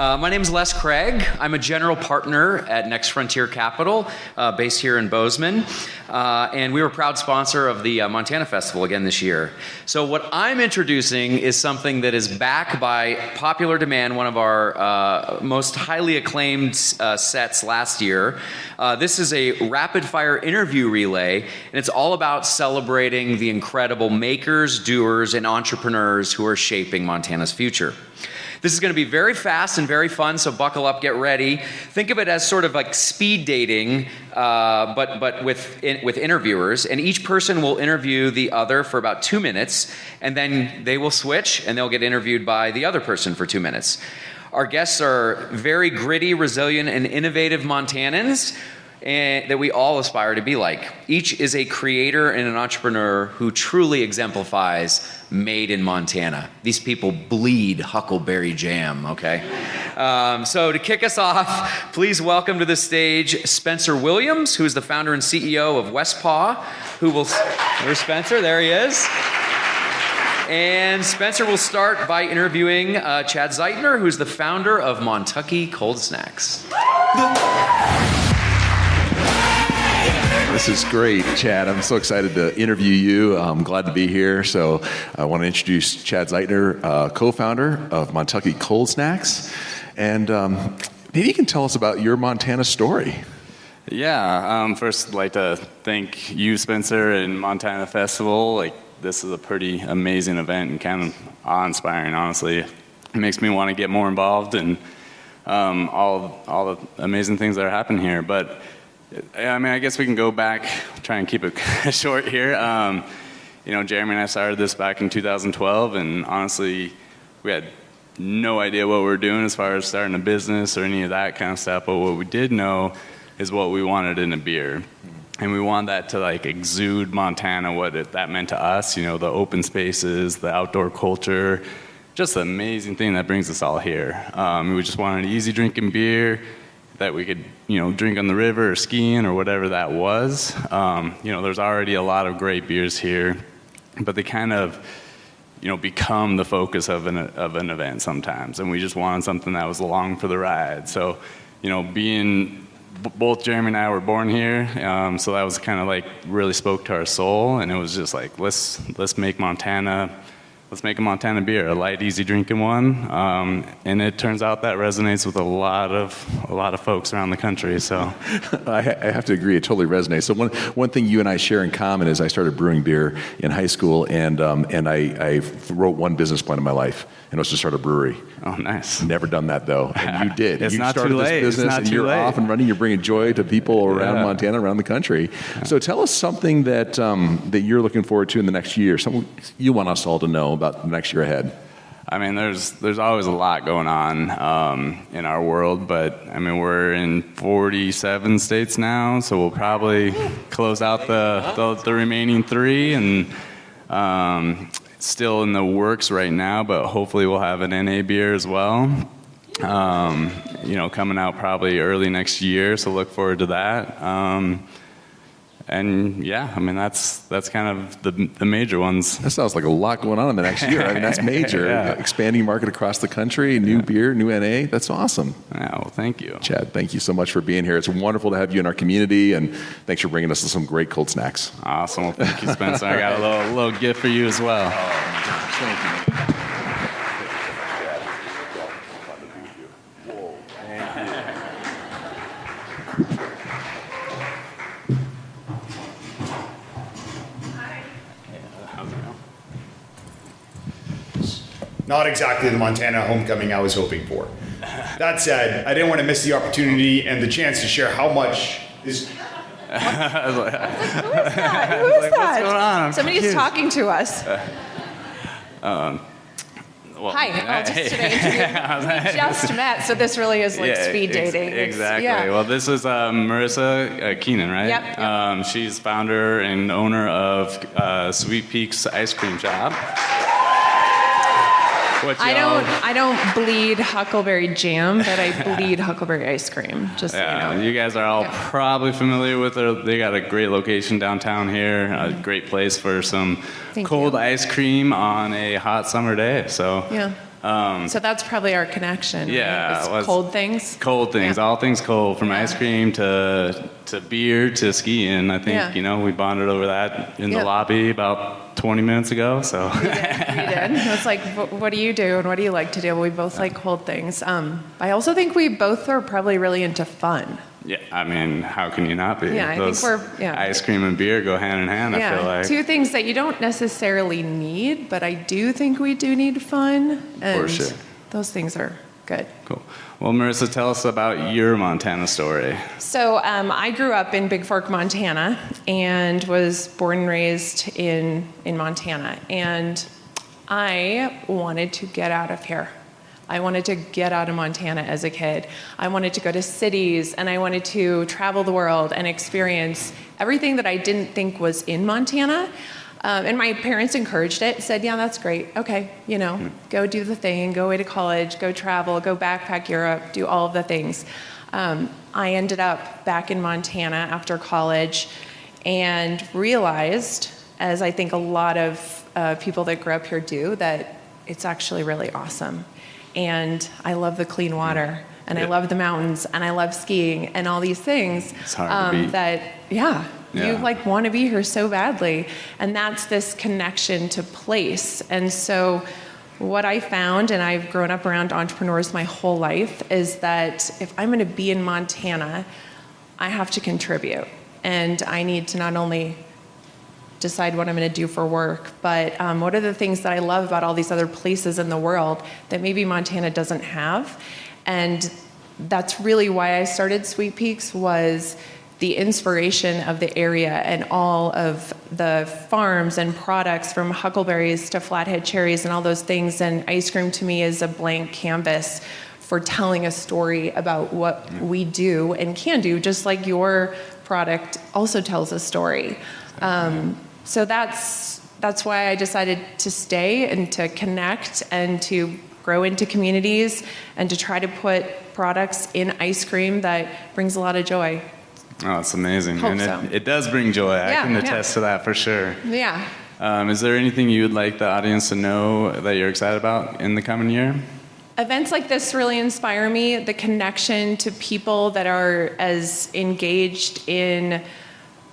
My name is Les Craig. I'm a general partner at Next Frontier Capital, based here in Bozeman. And we were a proud sponsor of the Montana Festival again this year. So what I'm introducing is something that is back by popular demand, one of our most highly acclaimed sets last year. This is a rapid-fire interview relay, and it's all about celebrating the incredible makers, doers, and entrepreneurs who are shaping Montana's future. This is going to be very fast and very fun, so buckle up, get ready. Think of it as sort of like speed dating, but with interviewers. And each person will interview the other for about 2 minutes, and then they will switch, and they'll get interviewed by the other person for 2 minutes. Our guests are very gritty, resilient, and innovative Montanans, and that we all aspire to be like. Each is a creator and an entrepreneur who truly exemplifies made in Montana. These people bleed huckleberry jam, okay? So to kick us off, please welcome to the stage Spencer Williams, who is the founder and CEO of Westpaw, who will, there's Spencer, there he is. And Spencer will start by interviewing Chad Zeitner, who's the founder of Montucky Cold Snacks. This is great, Chad. I'm so excited to interview you. I'm glad to be here. So I want to introduce Chad Zeitner, co-founder of Montucky Cold Snacks. And maybe you can tell us about your Montana story. Yeah, first I'd like to thank you, Spencer, and Montana Festival. This is a pretty amazing event and kind of awe-inspiring, honestly. It makes me want to get more involved in all the amazing things that are happening here. But I mean, I guess we can go back, try and keep it short here. Jeremy and I started this back in 2012, and honestly, we had no idea what we were doing as far as starting a business or any of that kind of stuff, but what we did know is what we wanted in a beer. And we wanted that to exude Montana, what that meant to us, the open spaces, the outdoor culture, just an amazing thing that brings us all here. We just wanted an easy drinking beer that we could, drink on the river or skiing or whatever that was. There's already a lot of great beers here, but they kind of, become the focus of an event sometimes. And we just wanted something that was along for the ride. So, both Jeremy and I were born here, so that was kind of really spoke to our soul, and it was just let's make a Montana beer, a light, easy drinking one, and it turns out that resonates with a lot of folks around the country. So I have to agree, it totally resonates. So one thing you and I share in common is I started brewing beer in high school, and I wrote one business plan in my life, and it was to start a brewery. Oh, nice. Never done that though, and you did. It's you not started too late. This business, it's not and too you're late. off and running. You're bringing joy to people around Montana, around the country. Yeah. So tell us something that you're looking forward to in the next year. Something you want us all to know about the next year ahead. I mean, there's always a lot going on in our world, but I mean, we're in 47 states now, so we'll probably close out the remaining 3, and still in the works right now, but hopefully we'll have an NA beer as well. Coming out probably early next year, so look forward to that. And yeah, I mean, that's kind of the major ones. That sounds like a lot going on in the next year. I mean, that's major. Yeah. Expanding market across the country, new beer, new NA. That's awesome. Yeah, well, thank you. Chad, thank you so much for being here. It's wonderful to have you in our community, and thanks for bringing us some great cold snacks. Awesome. Well, thank you, Spencer. I got a little gift for you as well. Thank you. Not exactly the Montana homecoming I was hoping for. That said, I didn't want to miss the opportunity and the chance to share how much is... I was like, who is that? Who is that? What's going on? Somebody is talking to us. Well, Hi, I'll just today we just met, so this really is speed dating. Exactly. Yeah. Well, this is Marissa Keenan, right? Yep. She's founder and owner of Sweet Peaks Ice Cream Shop. I don't bleed huckleberry jam, but I bleed huckleberry ice cream. Just so you know. You guys are all probably familiar with it. They got a great location downtown here, a great place for some cold ice cream on a hot summer day. So So that's probably our connection. Yeah, right? it was- It's cold things. Cold things, Yeah. all things cold, from ice cream to beer to skiing. I think, Yeah. we bonded over that in the Yeah. lobby about 20 minutes ago. So We did. It's like, what do you do and what do you like to do? We both like cold things. I also think we both are probably really into fun. yeah, I mean, how can you not be? Yeah, I think Those we're- yeah. ice cream and beer go hand in hand, I feel like. Two things that you don't necessarily need, but I do think we do need fun. And sure. those things are good. Cool. Well, Marissa, tell us about your Montana story. So I grew up in Big Fork, Montana, and was born and raised in Montana. And I wanted to get out of here. I wanted to get out of Montana as a kid. I wanted to go to cities, and I wanted to travel the world and experience everything that I didn't think was in Montana. And my parents encouraged it, said, yeah, that's great. Okay, go do the thing, go away to college, go travel, go backpack Europe, do all of the things. I ended up back in Montana after college and realized, as I think a lot of people that grew up here do, that it's actually really awesome. And I love the clean water, and I love the mountains, and I love skiing, and all these things. It's hard to beat. You Yeah. want to be here so badly. And that's this connection to place. And so what I found, and I've grown up around entrepreneurs my whole life, is that if I'm going to be in Montana, I have to contribute. And I need to not only decide what I'm going to do for work, but what are the things that I love about all these other places in the world that maybe Montana doesn't have. And that's really why I started Sweet Peaks, was the inspiration of the area and all of the farms and products, from huckleberries to flathead cherries and all those things. And ice cream to me is a blank canvas for telling a story about what we do and can do, just like your product also tells a story. So that's why I decided to stay and to connect and to grow into communities and to try to put products in ice cream that brings a lot of joy. Oh, it's amazing. Hope And so. it does bring joy. I Yeah, can yeah. attest to that for sure. Yeah. Is there anything you would like the audience to know that you're excited about in the coming year? Events like this really inspire me. The connection to people that are as engaged in,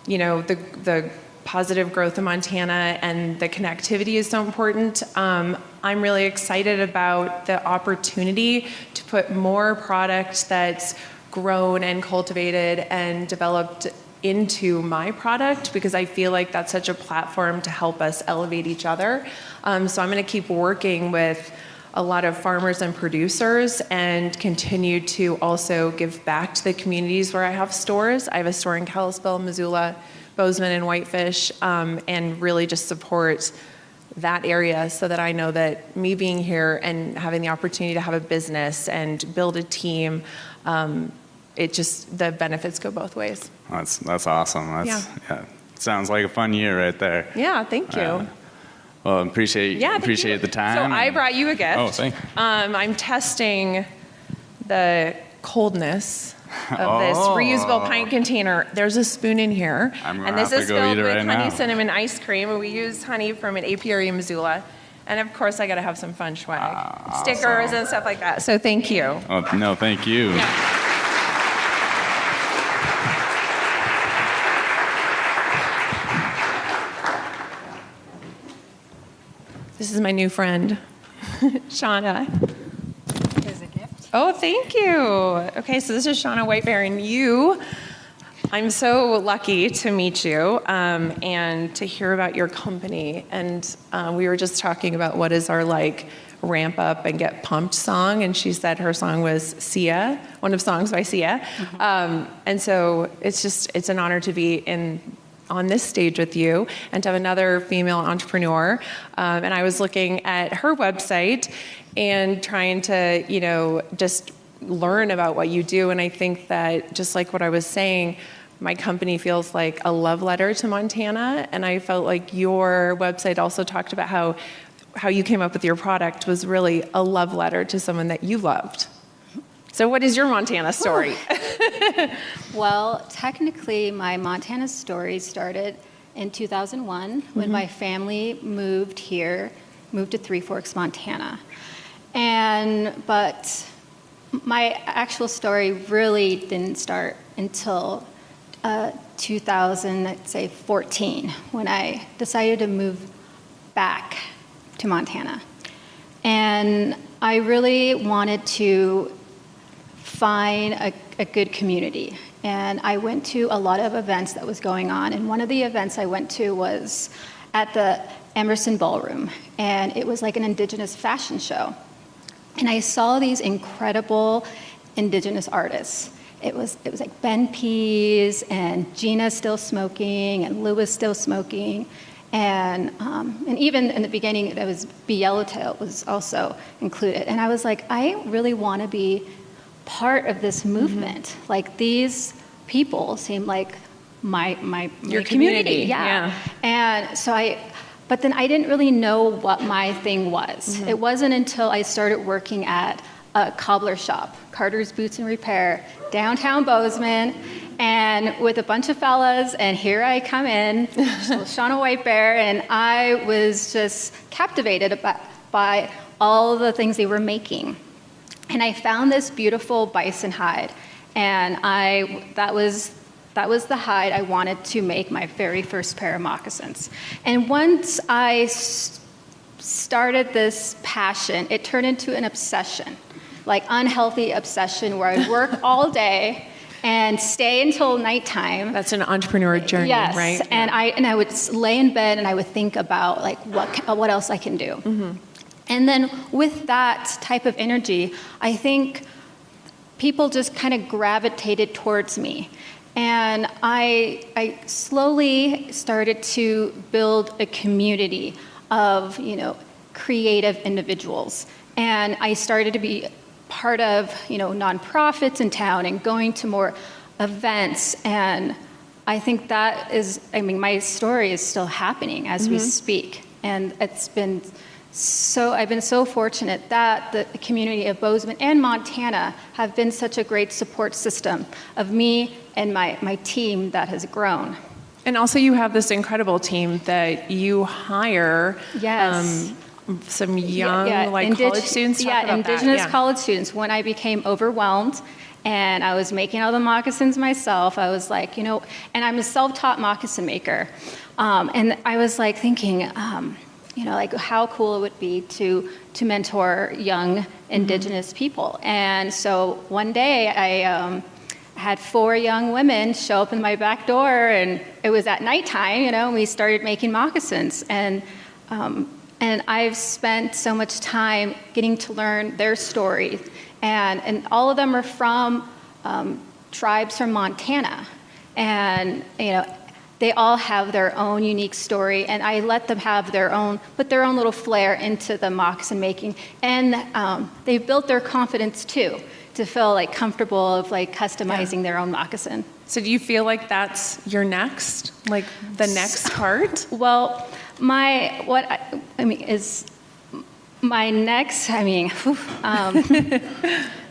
the positive growth of Montana, and the connectivity is so important. I'm really excited about the opportunity to put more product that's grown and cultivated and developed into my product, because I feel like that's such a platform to help us elevate each other. So I'm going to keep working with a lot of farmers and producers and continue to also give back to the communities where I have stores. I have a store in Kalispell, Missoula, Bozeman, and Whitefish, and really just support that area, so that I know that me being here and having the opportunity to have a business and build a team, the benefits go both ways. That's awesome. Yeah. Sounds like a fun year right there. Yeah, thank you. Well, appreciate Thank you. the time. So I brought you a gift. Oh, thank you. I'm testing the coldness of this reusable pint container. There's a spoon in here. I'm gonna and this have to is go filled eat it with right honey now. cinnamon ice cream. And we use honey from an apiary in Missoula. And of course, I got to have some fun swag. Stickers awesome. and stuff like that. So thank you. Oh, no, thank you. Yeah. This is my new friend, Shauna. Here's a gift. Oh, thank you. Okay, so this is Shauna Whitebear, and I'm so lucky to meet you and to hear about your company. And we were just talking about what is our ramp up and get pumped song, and she said her song was Sia, one of songs by Sia. And so it's an honor to be on this stage with you and to have another female entrepreneur. And I was looking at her website and trying to, just learn about what you do. And I think that, just like what I was saying, my company feels like a love letter to Montana. And I felt like your website also talked about how you came up with your product was really a love letter to someone that you loved. So what is your Montana story? Well, technically, my Montana story started in 2001 when my family moved to Three Forks, Montana. But my actual story really didn't start until 2014, when I decided to move back to Montana. And I really wanted to find a good community. And I went to a lot of events that was going on. And one of the events I went to was at the Emerson Ballroom. And it was like an Indigenous fashion show. And I saw these incredible Indigenous artists. It was like Ben Pease and Gina Still Smoking and Lewis Still Smoking. And even in the beginning, there was Be Yellowtail was also included. And I was like, I really want to be part of this movement. Like, these people seem like my Your community. Yeah. And so but then I didn't really know what my thing was. It wasn't until I started working at a cobbler shop, Carter's Boots and Repair, downtown Bozeman, and with a bunch of fellas, and here I come in, Shauna White Bear, and I was just captivated by all the things they were making. And I found this beautiful bison hide, and that was the hide I wanted to make my very first pair of moccasins. And once I started this passion, it turned into an obsession, like unhealthy obsession, where I'd work all day and stay until nighttime. That's an entrepreneur journey, yes, right? And I would lay in bed and I would think about like what else I can do. Mm-hmm. And then with that type of energy, I think people just kind of gravitated towards me. And I slowly started to build a community of, creative individuals. And I started to be part of, nonprofits in town and going to more events. And I think my story is still happening as we speak. And I've been so fortunate that the community of Bozeman and Montana have been such a great support system of me and my team that has grown. And also you have this incredible team that you hire. Yes. Some young college students. Talk about Indigenous that. college students. When I became overwhelmed and I was making all the moccasins myself, I was like, and I'm a self-taught moccasin maker. And I was like thinking, like how cool it would be to mentor young Indigenous people. And so one day I had 4 young women show up in my back door, and it was at nighttime, and we started making moccasins. And I've spent so much time getting to learn their stories. And all of them are from tribes from Montana. And, they all have their own unique story, and I let them have put their own little flair into the moccasin making. And they've built their confidence too, to feel like comfortable of like customizing their own moccasin. So do you feel like that's your next, like the next part? Well,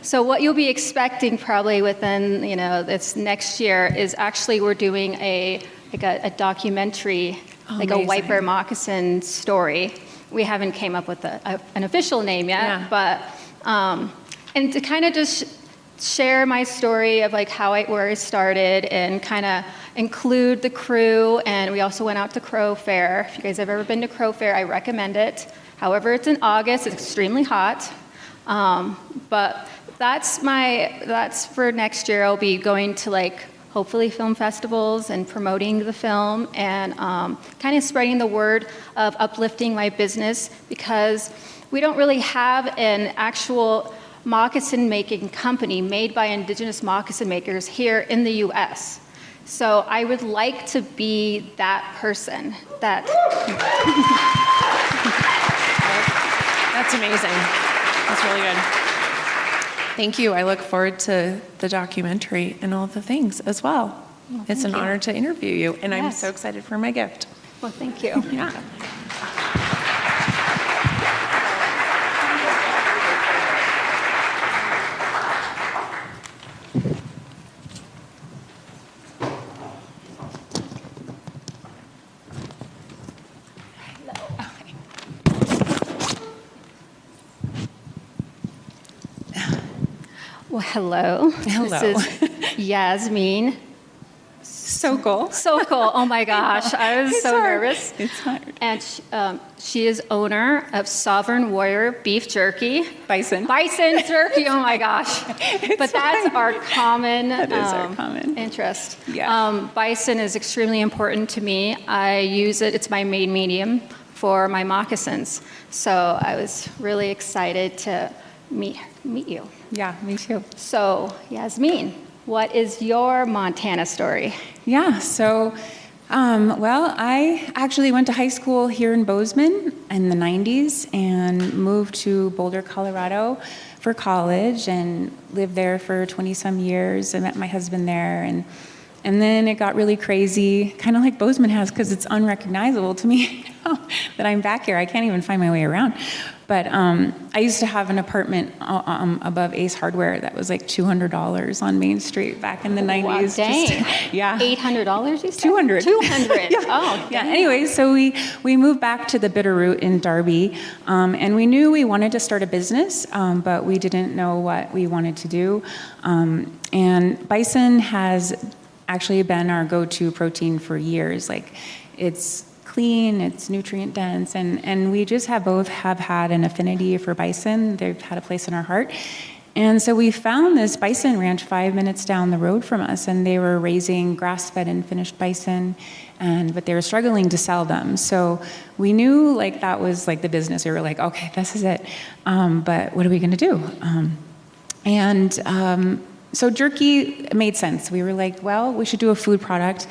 so what you'll be expecting probably within, this next year is actually we're doing a documentary, like a White Bear moccasin story. We haven't came up with an official name yet, but and to kind of just share my story of like where I started and kind of include the crew. And we also went out to Crow Fair. If you guys have ever been to Crow Fair, I recommend it. However, it's in August. It's extremely hot. But that's for next year. I'll be going to hopefully film festivals and promoting the film and kind of spreading the word of uplifting my business, because we don't really have an actual moccasin making company made by Indigenous moccasin makers here in the US. So I would like to be that person. That's amazing. That's really good. Thank you. I look forward to the documentary and all the things as well. It's an honor to interview you, and I'm so excited for my gift. Well, thank you. Yeah. Well, hello. Hello. This is Yasmin. So cool. So cool. Oh my gosh. I was It's so hard. nervous. It's hard. And she is owner of Sovereign Warrior Beef Jerky. Bison. Bison jerky. Oh my gosh. But that's our common, That is our common interest. Yeah. Bison is extremely important to me. I use it. It's my main medium for my moccasins. So I was really excited to meet you. Yeah, me too. So, Yasmin, what is your Montana story? Yeah, so, well, I actually went to high school here in Bozeman in the 90s and moved to Boulder, Colorado for college and lived there for 20-some years. I met my husband there, and then it got really crazy, kind of like Bozeman has, because it's unrecognizable to me that I'm back here. I can't even find my way around. But I used to have an apartment above Ace Hardware that was like $200 on Main Street back in the 90s. Wow, dang. Yeah. $800 you said? 200. 200. Yeah. Oh, yeah. dang. Anyway, so we moved back to the Bitterroot in Darby, and we knew we wanted to start a business, but we didn't know what we wanted to do. And bison has actually been our go-to protein for years. Like, it's clean, it's nutrient dense, and we just both have had an affinity for bison. They've had a place in our heart. And so we found this bison ranch 5 minutes down the road from us, and they were raising grass-fed and finished bison, but they were struggling to sell them. So we knew like that was like the business. We were like, okay, this is it. But what are we gonna do? So jerky made sense. We were like, well, we should do a food product,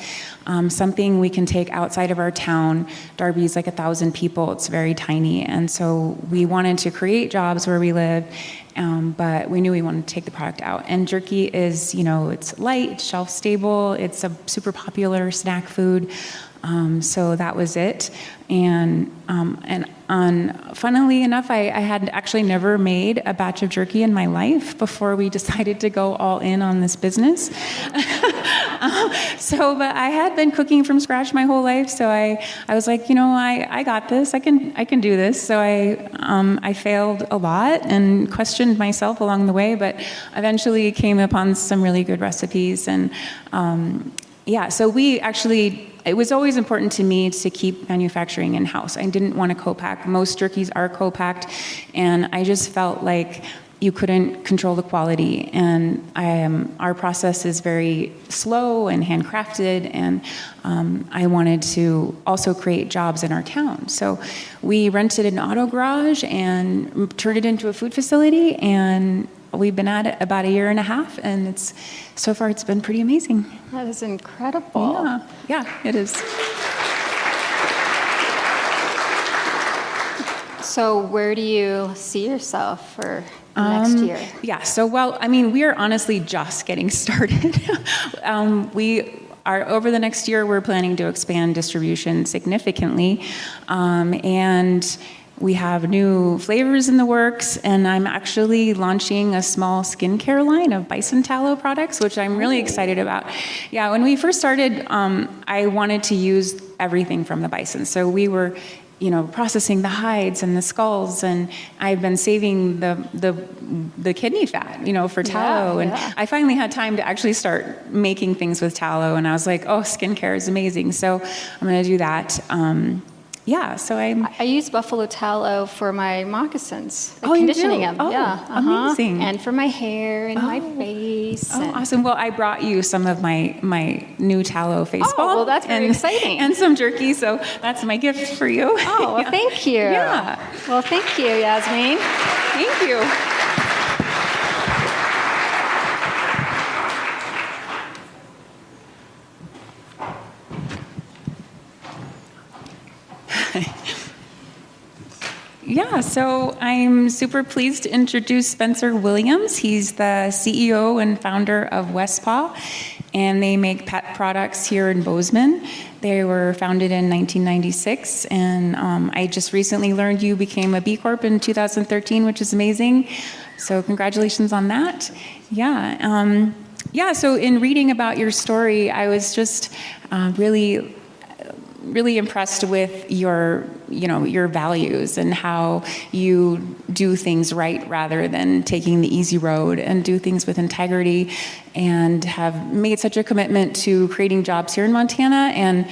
something we can take outside of our town. Darby's like 1,000 people. It's very tiny. And so we wanted to create jobs where we live, but we knew we wanted to take the product out. And jerky is, it's light, it's shelf stable, it's a super popular snack food. So that was it. And funnily enough, I had actually never made a batch of jerky in my life before we decided to go all in on this business. But I had been cooking from scratch my whole life, so I was like, I got this. I can do this. So I failed a lot and questioned myself along the way, but eventually came upon some really good recipes. And so we actually. It was always important to me to keep manufacturing in-house. I didn't want to co-pack. Most jerkies are co-packed, and I just felt like you couldn't control the quality. And our process is very slow and handcrafted, and I wanted to also create jobs in our town. So we rented an auto garage and turned it into a food facility, and we've been at it about 1.5 years, and so far it's been pretty amazing. That is incredible. Yeah, it is. So where do you see yourself for next year? Yeah, so we are honestly just getting started. Over the next year, we're planning to expand distribution significantly, and we have new flavors in the works, and I'm actually launching a small skincare line of bison tallow products, which I'm really excited about. Yeah, when we first started, I wanted to use everything from the bison. So we were, processing the hides and the skulls, and I've been saving the kidney fat, for tallow. And I finally had time to actually start making things with tallow, and I was like, oh, skincare is amazing. So I'm going to do that. So I use buffalo tallow for my moccasins, the you do? conditioning them. Oh, amazing. And for my hair and my face. Oh, awesome. Well, I brought you some of my new tallow face balm. Well, that's very exciting. And some jerky, so that's my gift for you. Oh, well, thank you. Yeah. Well, thank you, Yasmin. Thank you. Yeah, so I'm super pleased to introduce Spencer Williams. He's the CEO and founder of Westpaw, and they make pet products here in Bozeman. They were founded in 1996, and I just recently learned you became a B Corp in 2013, which is amazing. So congratulations on that. So in reading about your story, I was just really impressed with your your values and how you do things right rather than taking the easy road, and do things with integrity, and have made such a commitment to creating jobs here in Montana and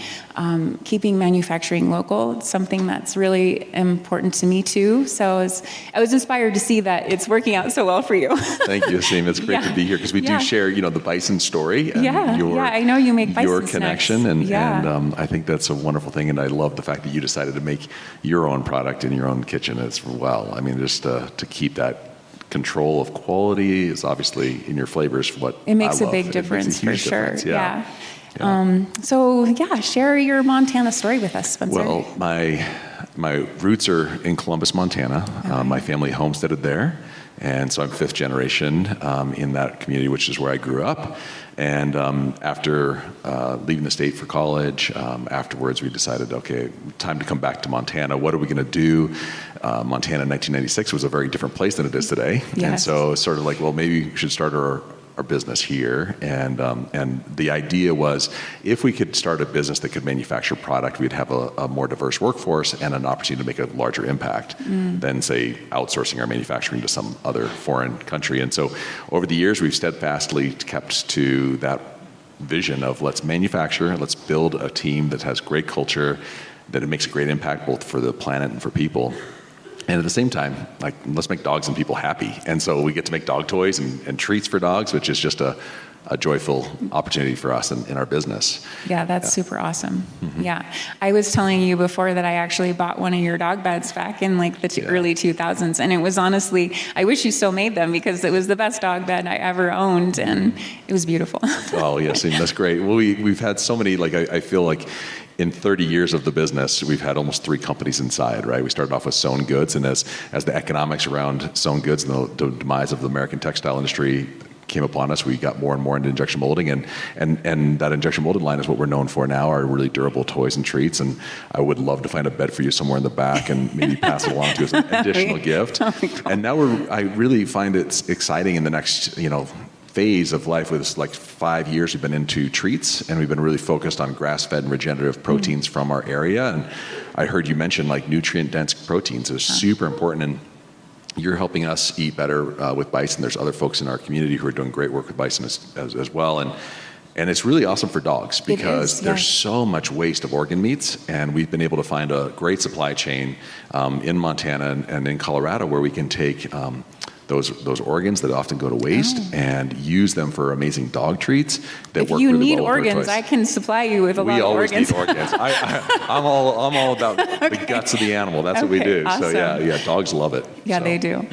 keeping manufacturing local. It's something that's really important to me too. So I was inspired to see that it's working out so well for you. Thank you, Asim. It's great to be here because we do share, the bison story and I know you make bison your snacks. connection, and I think that's a wonderful thing. And I love the fact that you decided to make your own product in your own kitchen as well. I mean, just to keep that control of quality is obviously in your flavors what it makes I a love. big difference for sure. Yeah. Share your Montana story with us, Spencer. Well, my roots are in Columbus, Montana. Okay. My family homesteaded there, and so I'm fifth generation in that community, which is where I grew up. And after leaving the state for college, afterwards we decided, okay, time to come back to Montana. What are we going to do? Montana in 1996 was a very different place than it is today. Yes. And so it's sort of like, well, maybe we should start our business here. And the idea was, if we could start a business that could manufacture product, we'd have a more diverse workforce and an opportunity to make a larger impact than, say, outsourcing our manufacturing to some other foreign country. And so over the years, we've steadfastly kept to that vision of let's manufacture, let's build a team that has great culture, that it makes a great impact both for the planet and for people. And at the same time, like, let's make dogs and people happy. And so we get to make dog toys and treats for dogs, which is just a joyful opportunity for us in our business. Yeah, that's super awesome. Mm-hmm. Yeah. I was telling you before that I actually bought one of your dog beds back in like the early 2000s. And it was honestly, I wish you still made them because it was the best dog bed I ever owned. And it was beautiful. Oh, yes. That's great. Well, we've had so many, like, I feel like in 30 years of the business, we've had almost 3 companies inside, right? We started off with sewn goods, and as the economics around sewn goods and the demise of the American textile industry came upon us, we got more and more into injection molding, and that injection molded line is what we're known for now, our really durable toys and treats. And I would love to find a bed for you somewhere in the back and maybe pass it along to you as an additional gift. Oh, and now I really find it exciting in the next, phase of life. With like 5 years we've been into treats, and we've been really focused on grass-fed and regenerative proteins from our area. And I heard you mention like nutrient-dense proteins is super important, and you're helping us eat better with bison. There's other folks in our community who are doing great work with bison as well. And it's really awesome for dogs because there's so much waste of organ meats, and we've been able to find a great supply chain in Montana and in Colorado where we can take those organs that often go to waste and use them for amazing dog treats that if work you really need well with our organs, toys. I can supply you with a lot of organs. We always need organs. I'm all about the guts of the animal. That's what we do. Awesome. So dogs love it. Yeah, so. they do.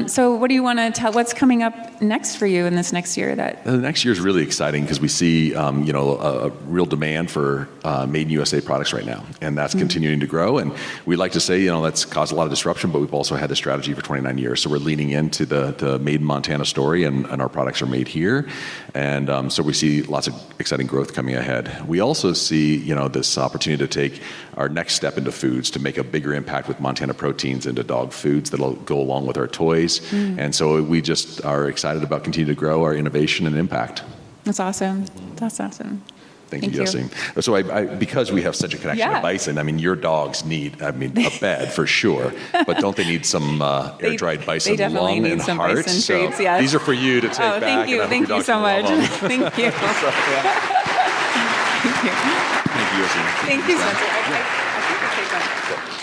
So what do you want to tell? What's coming up next for you in this next year? The next year is really exciting because we see a real demand for made in USA products right now, and that's continuing to grow. And we like to say that's caused a lot of disruption, but we've also had the strategy for 29 years. So we're leaning into the Made in Montana story, and our products are made here. And so we see lots of exciting growth coming ahead. We also see this opportunity to take our next step into foods to make a bigger impact with Montana proteins into dog foods that'll go along with our toys. And so we just are excited about continuing to grow our innovation and impact. That's awesome. That's awesome. Thank you, Yossi. So because we have such a connection to bison, I mean, your dogs need, a bed for sure, but don't they need some air-dried bison lung and heart? So treats, yes. These are for you to take back. Thank you. Thank you so much. Thank you. Thank you, Yossi. Thank you, Spencer. I think I'll take one.